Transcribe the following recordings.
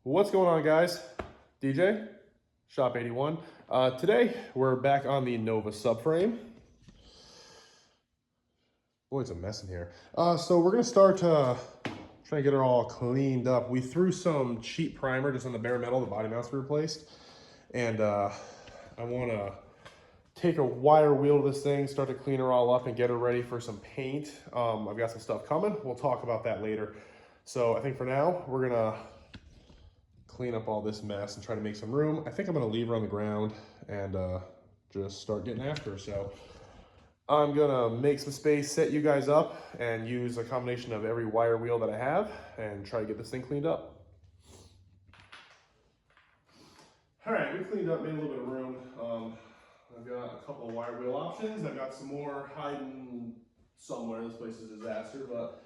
What's going on, guys? DJ, Shop 81. Today we're back on the Nova subframe. Boy, it's a mess in here. So we're gonna start trying to get it all cleaned up. We threw some cheap primer just on the bare metal, the body mounts we replaced, and I want to take a wire wheel to this thing, start to clean her all up and get her ready for some paint. I've got some stuff coming. We'll talk about that later. So I think for now we're gonna clean up all this mess and try to make some room. I think I'm gonna leave her on the ground and just start getting after her. So I'm gonna make some space, set you guys up, and use a combination of every wire wheel that I have and try to get this thing cleaned up. All right, we cleaned up, made a little bit of room. I've got a couple of wire wheel options. I've got some more hiding somewhere. This place is a disaster, but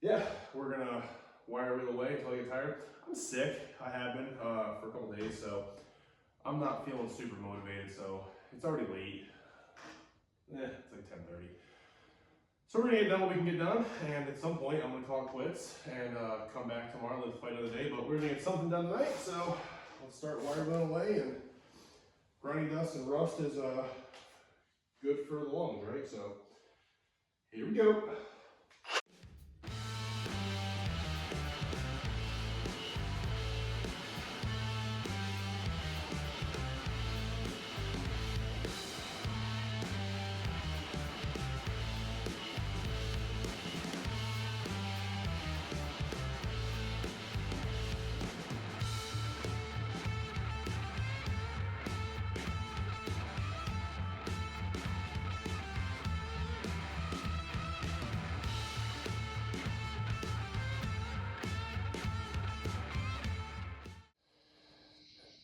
yeah, we're gonna wire wheel away until I get tired. I'm sick. I have been for a couple days, so I'm not feeling super motivated. So it's already late. It's like 10:30. So we're gonna get done what we can get done, and at some point I'm gonna call it quits and come back tomorrow, let's fight another day. But we're gonna get something done tonight, so let's start wire wheeling away. And grinding dust and rust is good for the lungs, right? So here we go.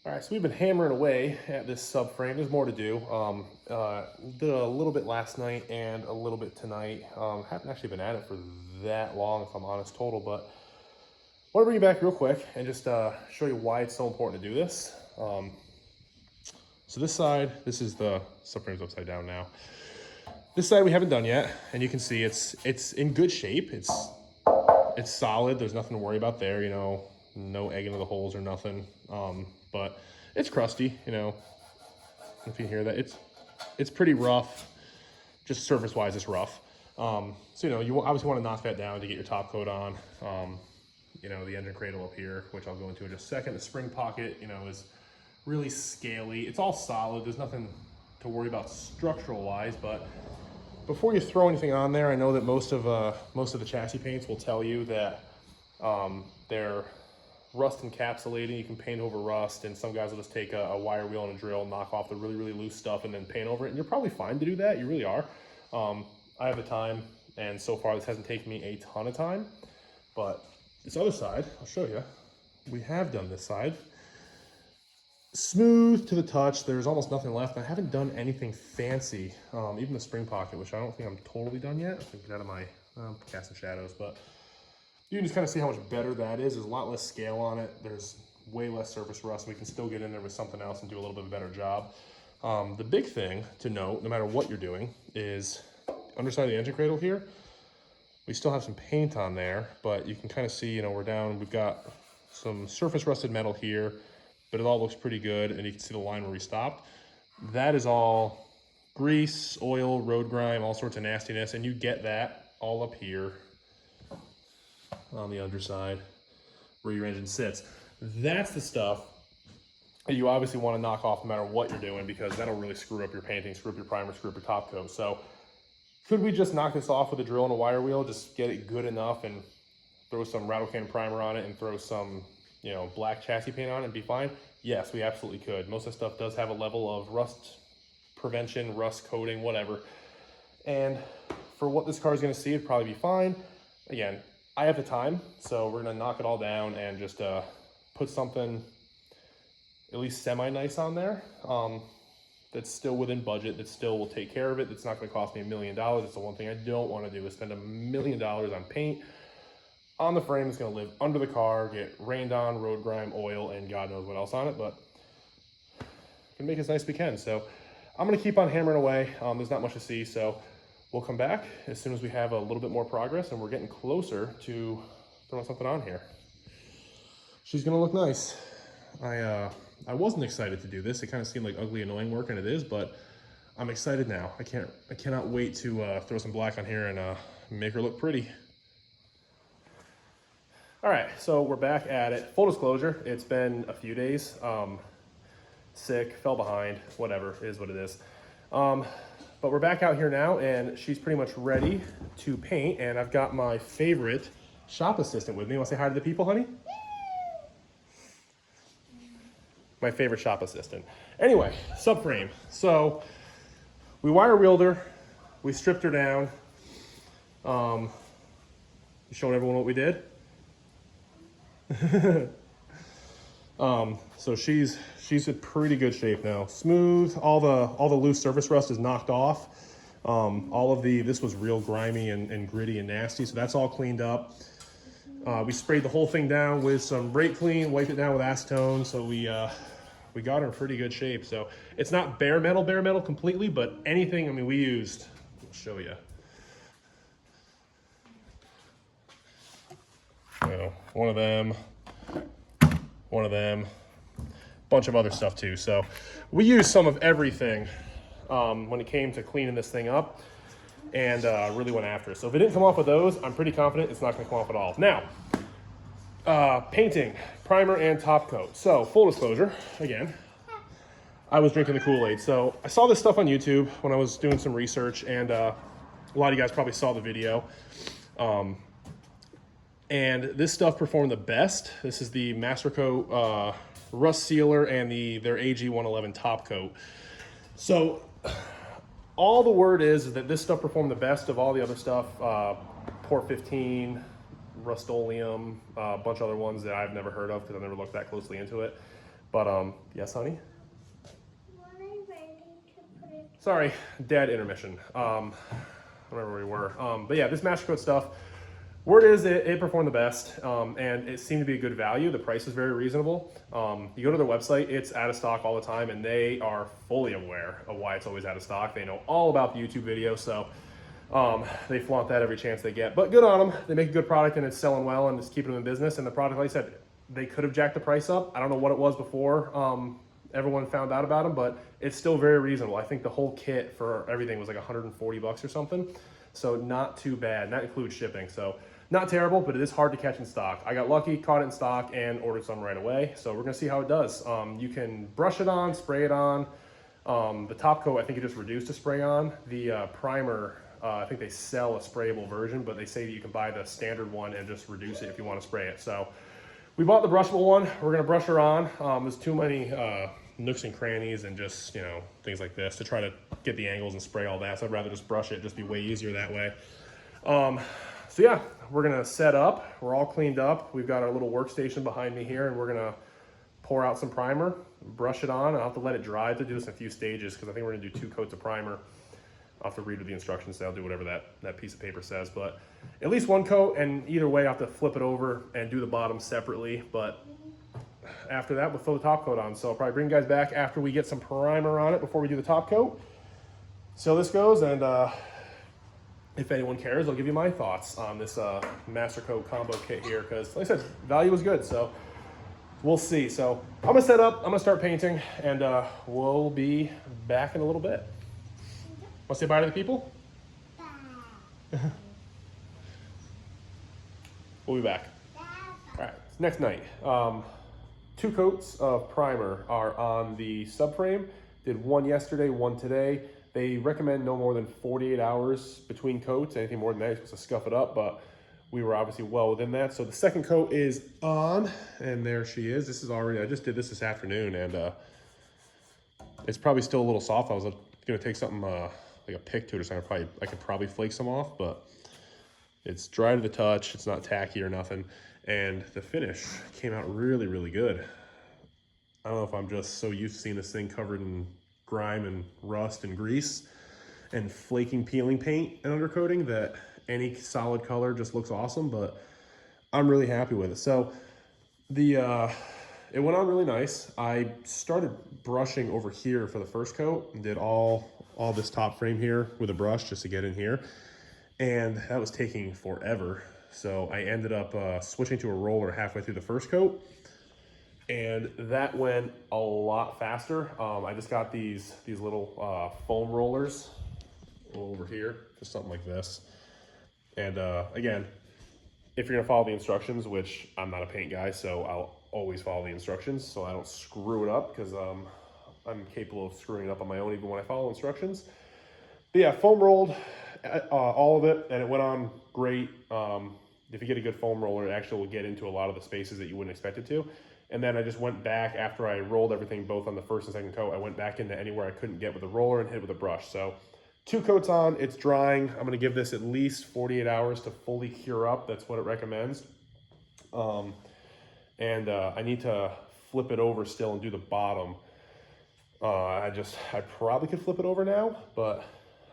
All right, so we've been hammering away at this subframe. There's more to do. Did a little bit last night and a little bit tonight. Haven't actually been at it for that long, if I'm honest, total, but I want to bring you back real quick and just show you why it's so important to do this. So this side, this is the subframe's upside down now. This side we haven't done yet, and you can see it's in good shape. It's solid. There's nothing to worry about there, you know, no egg into the holes or nothing. But it's crusty, you know, if you hear that. It's pretty rough, just surface-wise it's rough. So, you know, you obviously want to knock that down to get your top coat on. You know, the engine cradle up here, which I'll go into in just a second. The spring pocket, you know, is really scaly. It's all solid. There's nothing to worry about structural-wise, but before you throw anything on there, I know that most of the chassis paints will tell you that they're rust encapsulating. You can paint over rust, and some guys will just take a wire wheel and a drill, knock off the really, really loose stuff, and then paint over it. And you're probably fine to do that. You really are. I have the time, and so far this hasn't taken me a ton of time. But this other side, I'll show you. We have done this side. Smooth to the touch. There's almost nothing left. I haven't done anything fancy. Even the spring pocket, which I don't think I'm totally done yet. I think get out of my casting shadows, but you can just kind of see how much better that is. There's a lot less scale on it. There's way less surface rust. We can still get in there with something else and do a little bit better job. The big thing to note, no matter what you're doing, is underside of the engine cradle here, we still have some paint on there, but you can kind of see, you know, we're down, we've got some surface rusted metal here, but it all looks pretty good, and you can see the line where we stopped. That is all grease, oil, road grime, all sorts of nastiness, and you get that all up here on the underside where your engine sits. That's the stuff that you obviously want to knock off no matter what you're doing, because that'll really screw up your painting, screw up your primer, screw up your top coat. So could we just knock this off with a drill and a wire wheel, just get it good enough and throw some rattle can primer on it and throw some, you know, black chassis paint on it and be fine? Yes, we absolutely could. Most of the stuff does have a level of rust prevention, rust coating, whatever. And for what this car is going to see, it'd probably be fine. Again, I have the time, so we're gonna knock it all down and just put something at least semi-nice on there that's still within budget, that still will take care of it, that's not gonna cost me $1 million. It's the one thing I don't wanna do, is spend $1 million on paint on the frame that's gonna live under the car, get rained on, road grime, oil, and God knows what else on it, but can make it as nice as we can. So I'm gonna keep on hammering away. There's not much to see, so we'll come back as soon as we have a little bit more progress and we're getting closer to throwing something on here. she's gonna look nice. I wasn't excited to do this. It kind of seemed like ugly, annoying work, and it is, but I'm excited now. I cannot wait to throw some black on here and make her look pretty. All right, so we're back at it. Full disclosure, it's been a few days. Sick, fell behind, whatever, it is what it is. But we're back out here now, and she's pretty much ready to paint, and I've got my favorite shop assistant with me. You want to say hi to the people, honey? My favorite shop assistant. Anyway, subframe. So we wire reeled her, we stripped her down. Showing everyone what we did. So she's in pretty good shape now. Smooth, all the loose surface rust is knocked off. This was real grimy and gritty and nasty, so that's all cleaned up. We sprayed the whole thing down with some brake clean, wiped it down with acetone, so we got her in pretty good shape. So it's not bare metal completely, but anything, I mean, we used, I'll show you. You know, one of them, bunch of other stuff too. So we used some of everything when it came to cleaning this thing up, and really went after it. So if it didn't come off with those, I'm pretty confident it's not going to come off at all. Now, painting, primer and top coat. So full disclosure, again, I was drinking the Kool-Aid. So I saw this stuff on YouTube when I was doing some research, and a lot of you guys probably saw the video. And this stuff performed the best. This is the Mastercoat rust sealer and their AG111 top coat. So all the word is that this stuff performed the best of all the other stuff. Port 15, Rust-Oleum, a bunch of other ones that I've never heard of because I've never looked that closely into it. But yes, honey? Sorry, dad intermission. I don't remember where we were. But yeah, this Mastercoat stuff, word is it performed the best, and it seemed to be a good value. The price is very reasonable. You go to their website, it's out of stock all the time, and they are fully aware of why it's always out of stock. They know all about the YouTube video, so they flaunt that every chance they get. But good on them. They make a good product, and it's selling well, and it's keeping them in business. And the product, like I said, they could have jacked the price up. I don't know what it was before everyone found out about them, but it's still very reasonable. I think the whole kit for everything was like 140 bucks or something. So not too bad. And that includes shipping. So not terrible, but it is hard to catch in stock. I got lucky, caught it in stock, and ordered some right away. So we're gonna see how it does. You can brush it on, spray it on. The top coat, I think it just reduced to spray on. The primer, I think they sell a sprayable version, but they say that you can buy the standard one and just reduce it if you want to spray it. So we bought the brushable one. We're gonna brush her on. There's too many nooks and crannies and just, you know, things like this to try to get the angles and spray all that. So I'd rather just brush it, just be way easier that way. So yeah, we're gonna set up. We're all cleaned up. We've got our little workstation behind me here, and we're gonna pour out some primer, brush it on. I'll have to let it dry. I have to do this in a few stages because I think we're gonna do 2 coats of primer. I'll have to read the instructions, so I'll do whatever that piece of paper says, but at least 1 coat, and either way, I'll have to flip it over and do the bottom separately, but after that, we'll throw the top coat on. So I'll probably bring you guys back after we get some primer on it before we do the top coat. See how this goes, and if anyone cares, I'll give you my thoughts on this Mastercoat combo kit here, because like I said, value was good, so we'll see. So I'm gonna set up, I'm gonna start painting, and we'll be back in a little bit. Want to say bye to the people? Bye. We'll be back. All right, next night. 2 coats of primer are on the subframe. Did 1 yesterday, 1 today. They recommend no more than 48 hours between coats. Anything more than that, you're supposed to scuff it up, but we were obviously well within that. So the second coat is on, and there she is. This is already, I just did this afternoon, and it's probably still a little soft. I was gonna take something like a pick to it or something. I could probably flake some off, but it's dry to the touch. It's not tacky or nothing. And the finish came out really, really good. I don't know if I'm just so used to seeing this thing covered in grime and rust and grease and flaking peeling paint and undercoating that any solid color just looks awesome, but I'm really happy with it. So it went on really nice. I started brushing over here for the first coat and did all this top frame here with a brush just to get in here, and that was taking forever. So I ended up switching to a roller halfway through the first coat. and that went a lot faster. I just got these little foam rollers over here, just something like this. And again, if you're gonna follow the instructions, which I'm not a paint guy, so I'll always follow the instructions so I don't screw it up, because I'm capable of screwing it up on my own even when I follow instructions. But yeah, foam rolled all of it, and it went on great. If you get a good foam roller, it actually will get into a lot of the spaces that you wouldn't expect it to. And then I just went back after I rolled everything both on the first and second coat. I went back into anywhere I couldn't get with a roller and hit with a brush. So 2 coats on, it's drying. I'm gonna give this at least 48 hours to fully cure up. That's what it recommends. I need to flip it over still and do the bottom. I probably could flip it over now, but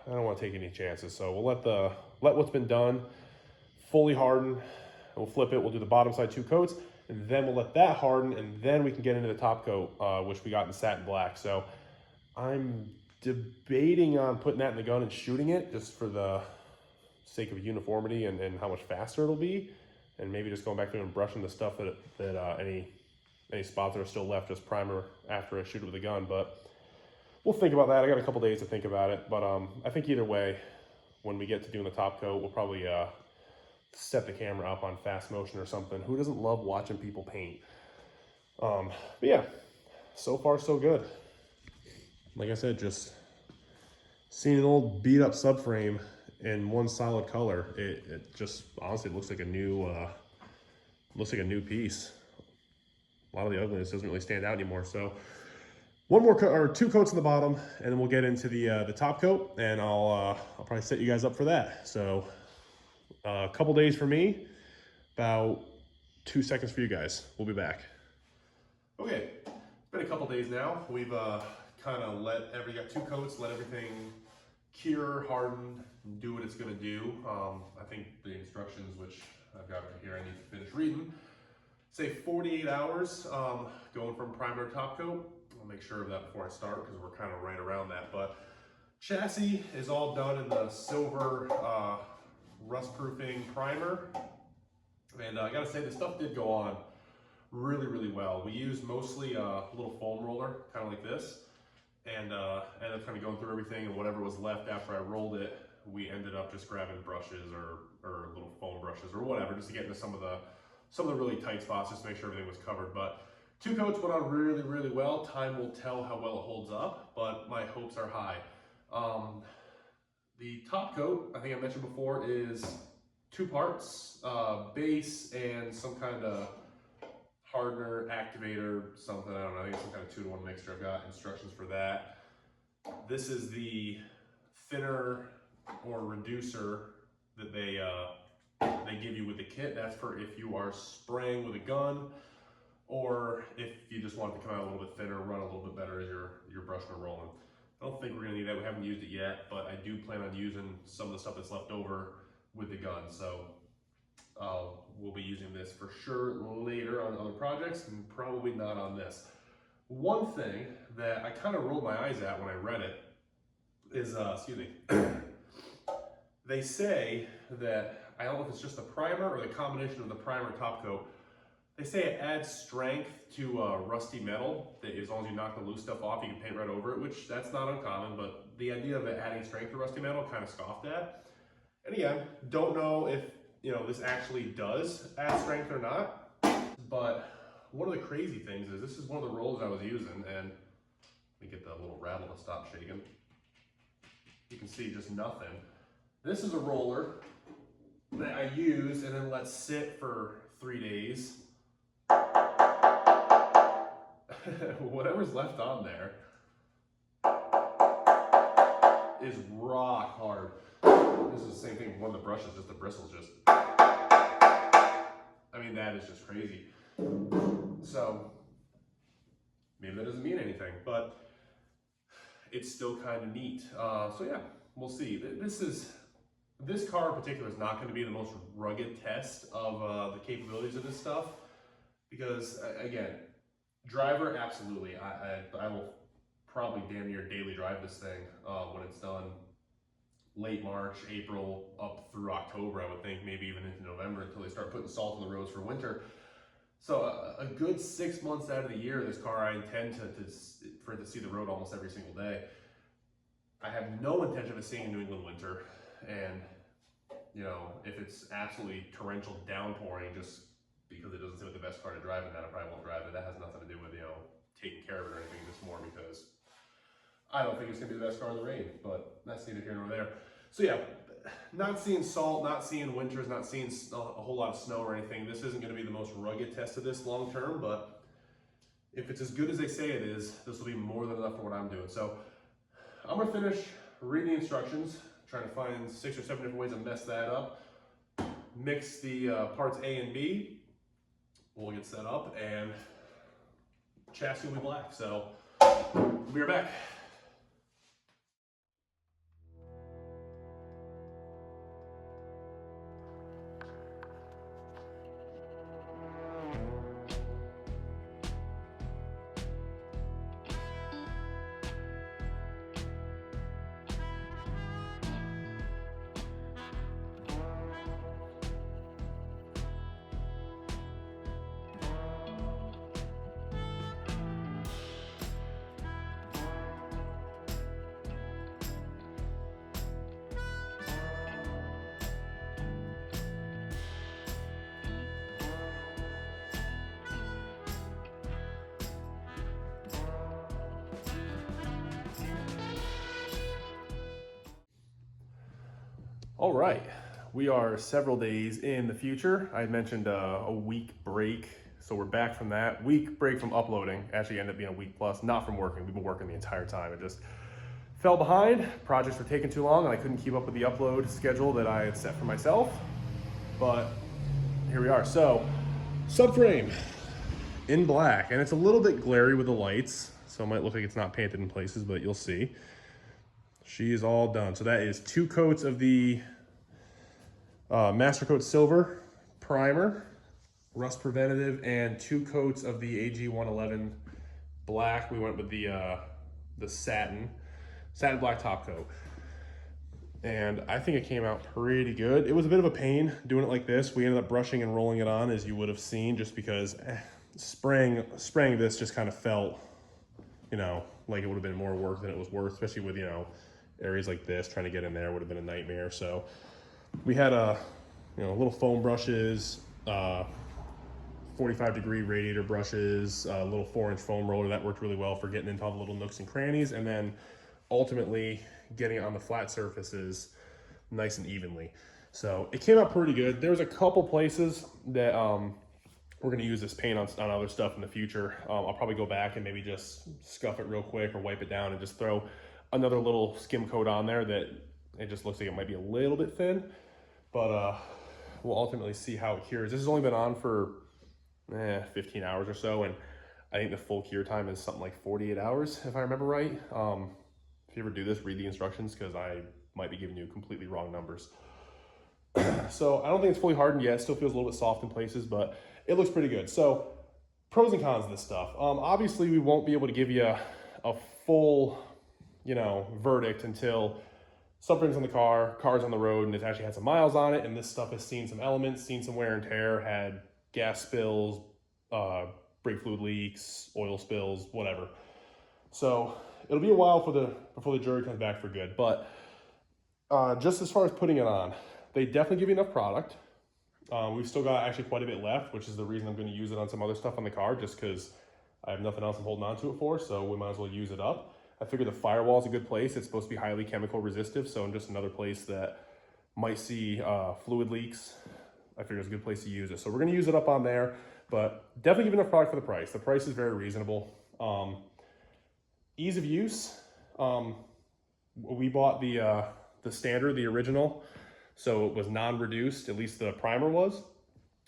I don't want to take any chances. So we'll let what's been done fully harden. We'll flip it. We'll do the bottom side 2 coats, and then we'll let that harden, and then we can get into the top coat, which we got in satin black. So I'm debating on putting that in the gun and shooting it, just for the sake of uniformity and how much faster it'll be, and maybe just going back through and brushing the stuff that any spots that are still left, just primer after I shoot it with a gun. But we'll think about that. I got a couple days to think about it, but I think either way, when we get to doing the top coat, we'll probably set the camera up on fast motion or something. Who doesn't love watching people paint? But yeah, so far so good. Like I said, just seeing an old beat up subframe in one solid color, it just honestly looks like a new piece. A lot of the ugliness doesn't really stand out anymore. So 2 coats on the bottom, and then we'll get into the top coat, and I'll probably set you guys up for that. So a couple days for me, about 2 seconds for you guys. We'll be back. Okay, it's been a couple days now. We've kind of got 2 coats, let everything cure, harden, do what it's gonna do. I think the instructions, which I've got right here, I need to finish reading, say 48 hours going from primer to top coat. I'll make sure of that before I start, because we're kind of right around that. But chassis is all done in the silver rust proofing primer, and I gotta say, this stuff did go on really, really well. We used mostly a little foam roller, kind of like this, and ended up kind of going through everything, and whatever was left after I rolled it, we ended up just grabbing brushes or little foam brushes or whatever, just to get into some of the really tight spots, just to make sure everything was covered. But 2 coats went on really, really well. Time will tell how well it holds up, but my hopes are high. The top coat, I think I mentioned before, is 2 parts, base and some kind of hardener, activator, something, I don't know, I think it's some kind of 2-to-1 mixture. I've got instructions for that. This is the thinner or reducer that they give you with the kit. That's for if you are spraying with a gun, or if you just want it to come out a little bit thinner, run a little bit better as you're brushing or rolling. I don't think we're gonna need that. We haven't used it yet, but I do plan on using some of the stuff that's left over with the gun. So we'll be using this for sure later on other projects, and probably not on this. One thing that I kind of rolled my eyes at when I read it is, excuse me, they say that, I don't know if it's just the primer or the combination of the primer top coat, they say it adds strength to rusty metal, that as long as you knock the loose stuff off, you can paint right over it, which that's not uncommon, but the idea of it adding strength to rusty metal, kind of scoffed at. And again, don't know if this actually does add strength or not, but one of the crazy things is this is one of the rollers I was using, and let me get the little rattle to stop shaking. You can see just nothing. This is a roller that I use and then let sit for 3 days. Whatever's left on there is rock hard. This is the same thing with one of the brushes, just the bristles just, I mean, that is just crazy. So maybe that doesn't mean anything, but it's still kind of neat. So yeah, we'll see. This car in particular is not going to be the most rugged test of the capabilities of this stuff, because again, driver, absolutely. I will probably damn near daily drive this thing when it's done. Late March, April, up through October, I would think, maybe even into November, until they start putting salt on the roads for winter. So a good 6 months out of the year, this car, I intend for it to see the road almost every single day. I have no intention of seeing a New England winter. And, you know, if it's absolutely torrential downpouring just because it doesn't seem like the best car to drive in that, I probably won't drive it. That has nothing to do with, you know, taking care of it or anything, just more because I don't think it's gonna be the best car in the rain, but that's neither here nor there. So yeah, not seeing salt, not seeing winters, not seeing a whole lot of snow or anything. This isn't gonna be the most rugged test of this long term, but if it's as good as they say it is, this will be more than enough for what I'm doing. So I'm gonna finish reading the instructions, trying to find 6 or 7 different ways to mess that up. Mix the parts A and B. We'll get set up and chassis will be black. So we'll be right back. All right, we are several days in the future. I had mentioned a week break, so we're back from that. Week break from uploading, actually ended up being a week plus, not from working. We've been working the entire time. It just fell behind. Projects were taking too long and I couldn't keep up with the upload schedule that I had set for myself, but here we are. So, subframe in black, and it's a little bit glary with the lights, so it might look like it's not painted in places, but you'll see. She is all done. So that is 2 coats of the Mastercoat Silver primer, rust preventative, and 2 coats of the AG111 black. We went with the satin black top coat. And I think it came out pretty good. It was a bit of a pain doing it like this. We ended up brushing and rolling it on, as you would have seen, just because spraying this just kind of felt, you know, like it would have been more work than it was worth, especially with, you know, areas like this. Trying to get in there would have been a nightmare. So we had little foam brushes, 45-degree radiator brushes, a little 4-inch foam roller that worked really well for getting into all the little nooks and crannies, and then ultimately getting it on the flat surfaces nice and evenly. So it came out pretty good. There's a couple places that we're gonna use this paint on other stuff in the future. I'll probably go back and maybe just scuff it real quick or wipe it down and just throw another little skim coat on there that it just looks like it might be a little bit thin, but we'll ultimately see how it cures. This has only been on for 15 hours or so, and I think the full cure time is something like 48 hours, if I remember right. If you ever do this, read the instructions, because I might be giving you completely wrong numbers. So I don't think it's fully hardened yet. It still feels a little bit soft in places, but it looks pretty good. So pros and cons of this stuff. Obviously, we won't be able to give you a full, verdict until subframe's on the car, car's on the road, and it's actually had some miles on it, and this stuff has seen some elements, seen some wear and tear, had gas spills, brake fluid leaks, oil spills, whatever. So it'll be a while before the jury comes back for good. But just as far as putting it on, they definitely give you enough product. We've still got actually quite a bit left, which is the reason I'm going to use it on some other stuff on the car, just because I have nothing else I'm holding on to it for, so we might as well use it up. I figure the firewall is a good place. It's supposed to be highly chemical resistive, so in just another place that might see fluid leaks, I figure it's a good place to use it. So we're going to use it up on there, but definitely give enough product for the price. The price is very reasonable. Ease of use. We bought the standard, the original, so it was non-reduced, at least the primer was.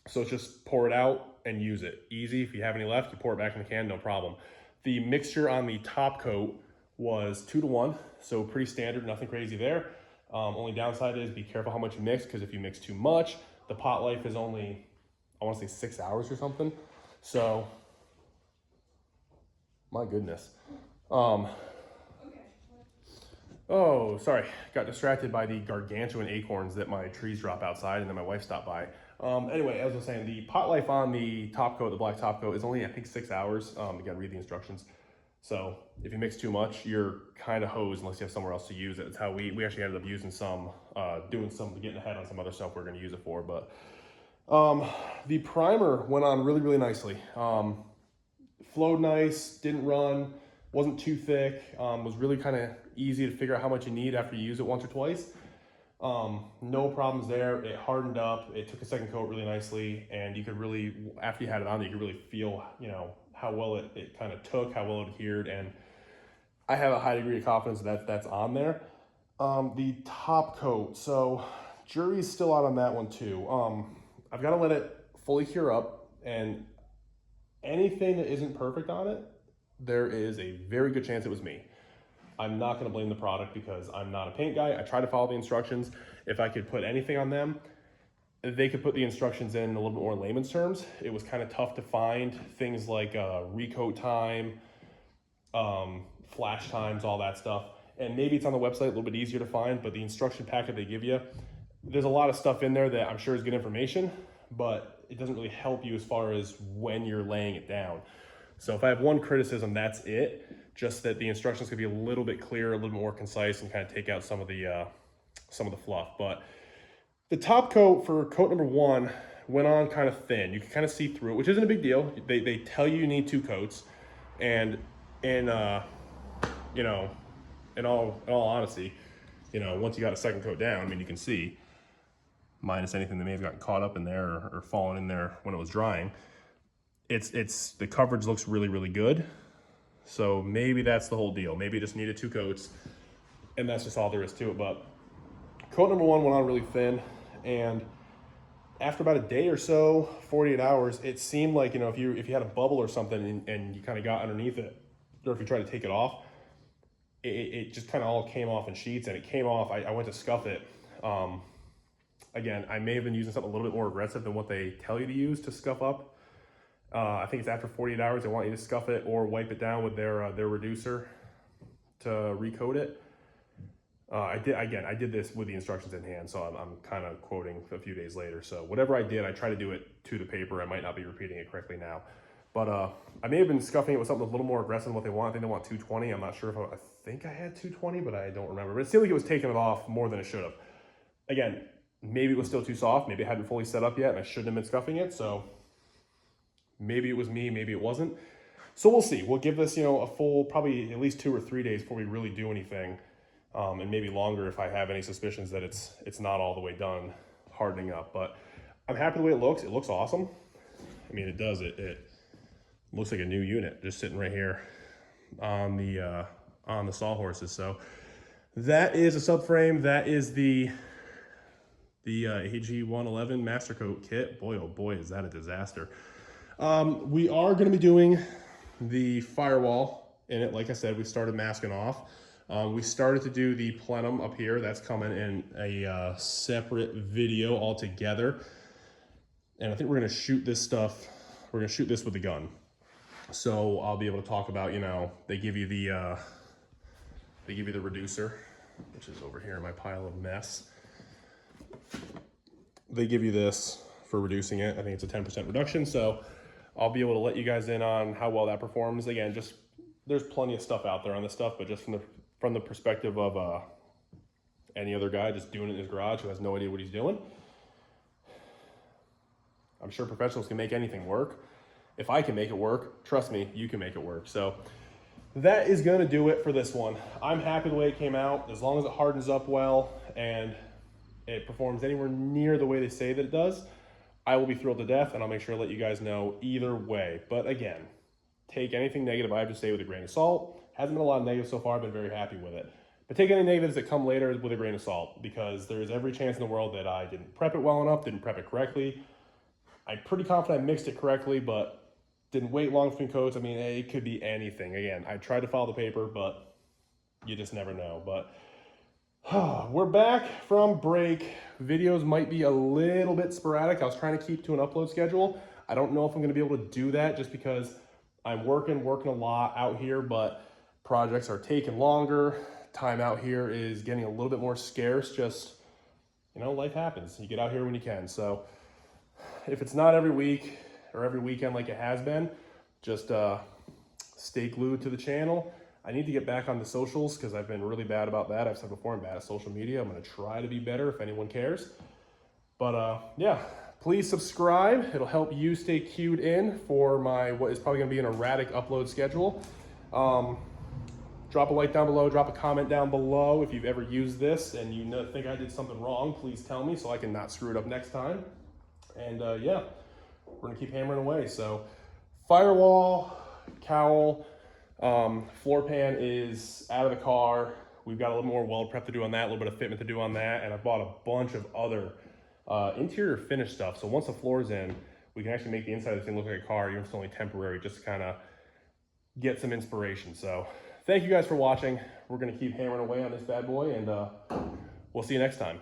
So it's just pour it out and use it. Easy. If you have any left, you pour it back in the can, no problem. The mixture on the top coat was 2-to-1, so pretty standard, nothing crazy there. Only downside is be careful how much you mix, because if you mix too much, the pot life is only, I want to say 6 hours or something. So, my goodness. Oh, sorry, got distracted by the gargantuan acorns that my trees drop outside, and then my wife stopped by. Anyway, as I was saying, the pot life on the top coat, the black top coat, is only, I think, 6 hours. Again, read the instructions. So if you mix too much, you're kind of hosed unless you have somewhere else to use it. It's how we actually ended up using some, getting ahead on some other stuff we're going to use it for. But the primer went on really, really nicely. Flowed nice, didn't run, wasn't too thick, was really kind of easy to figure out how much you need after you use it once or twice. No problems there. It hardened up. It took a second coat really nicely, and you could really, after you had it on, you could really feel, how well it kind of took, how well it adhered, and I have a high degree of confidence that that's on there. The top coat, so jury's still out on that one too. I've got to let it fully cure up, and anything that isn't perfect on it, there is a very good chance it was me. I'm not going to blame the product because I'm not a paint guy. I try to follow the instructions. If I could put anything on them, they could put the instructions in a little bit more layman's terms. It was kind of tough to find things like recoat time, flash times, all that stuff. And maybe it's on the website, a little bit easier to find, but the instruction packet they give you, there's a lot of stuff in there that I'm sure is good information, but it doesn't really help you as far as when you're laying it down. So if I have one criticism, that's it. Just that the instructions could be a little bit clearer, a little more concise, and kind of take out some of the fluff. But the top coat for coat number 1 went on kind of thin. You can kind of see through it, which isn't a big deal. They tell you need 2 coats, and in all honesty, once you got a second coat down, I mean, you can see, minus anything that may have gotten caught up in there or fallen in there when it was drying, the coverage looks really, really good. So maybe that's the whole deal. Maybe it just needed 2 coats, and that's just all there is to it. But coat number 1 went on really thin, and after about a day or so, 48 hours, it seemed like, if you had a bubble or something and you kind of got underneath it, or if you try to take it off, it just kind of all came off in sheets, and it came off. I went to scuff it. Again, I may have been using something a little bit more aggressive than what they tell you to use to scuff up. I think it's after 48 hours, they want you to scuff it or wipe it down with their reducer to recoat it. I did this with the instructions in hand, so I'm kind of quoting a few days later. So whatever I did, I try to do it to the paper. I might not be repeating it correctly now. But I may have been scuffing it with something a little more aggressive than what they want. I think they want 220. I'm not sure if I think I had 220, but I don't remember. But it seemed like it was taking it off more than it should have. Again, maybe it was still too soft. Maybe it hadn't fully set up yet, and I shouldn't have been scuffing it. So maybe it was me, maybe it wasn't. So we'll see. We'll give this, a full, probably at least 2 or 3 days before we really do anything. And maybe longer if I have any suspicions that it's not all the way done hardening up. But I'm happy the way it looks. It looks awesome. I mean, it does. It looks like a new unit just sitting right here on the sawhorses. So that is a subframe. That is the AG111 Mastercoat kit. Boy, oh boy, is that a disaster. We are going to be doing the firewall in it. Like I said, we started masking off. We started to do the plenum up here. That's coming in a separate video altogether. And I think we're going to shoot this stuff. We're going to shoot this with the gun. So I'll be able to talk about, they give you the reducer, which is over here in my pile of mess. They give you this for reducing it. I think it's a 10% reduction. So I'll be able to let you guys in on how well that performs. Again, just there's plenty of stuff out there on this stuff, but just from the perspective of any other guy just doing it in his garage who has no idea what he's doing, I'm sure professionals can make anything work. If I can make it work, trust me, you can make it work. So that is going to do it for this one. I'm happy the way it came out. As long as it hardens up well and it performs anywhere near the way they say that it does, I will be thrilled to death, and I'll make sure to let you guys know either way. But again, take anything negative I have to say with a grain of salt. Hasn't been a lot of negatives so far. I've been very happy with it. But take any negatives that come later with a grain of salt, because there is every chance in the world that I didn't prep it well enough, didn't prep it correctly. I'm pretty confident I mixed it correctly, but didn't wait long between coats. I mean, it could be anything. Again, I tried to follow the paper, but you just never know. But we're back from break. Videos might be a little bit sporadic. I was trying to keep to an upload schedule. I don't know if I'm going to be able to do that just because I'm working a lot out here, but projects are taking longer. Time out here is getting a little bit more scarce. Just, life happens. You get out here when you can. So if it's not every week or every weekend like it has been, just stay glued to the channel. I need to get back on the socials because I've been really bad about that. I've said before, I'm bad at social media. I'm going to try to be better if anyone cares. But yeah, please subscribe. It'll help you stay queued in for my, what is probably going to be an erratic upload schedule. Drop a like down below, drop a comment down below if you've ever used this and you think I did something wrong. Please tell me so I can not screw it up next time. And yeah, we're going to keep hammering away. So firewall, cowl, floor pan is out of the car. We've got a little more weld prep to do on that, a little bit of fitment to do on that, and I bought a bunch of other interior finish stuff. So once the floor's in, we can actually make the inside of the thing look like a car, even if it's only temporary, just to kind of get some inspiration. So thank you guys for watching. We're going to keep hammering away on this bad boy, and we'll see you next time.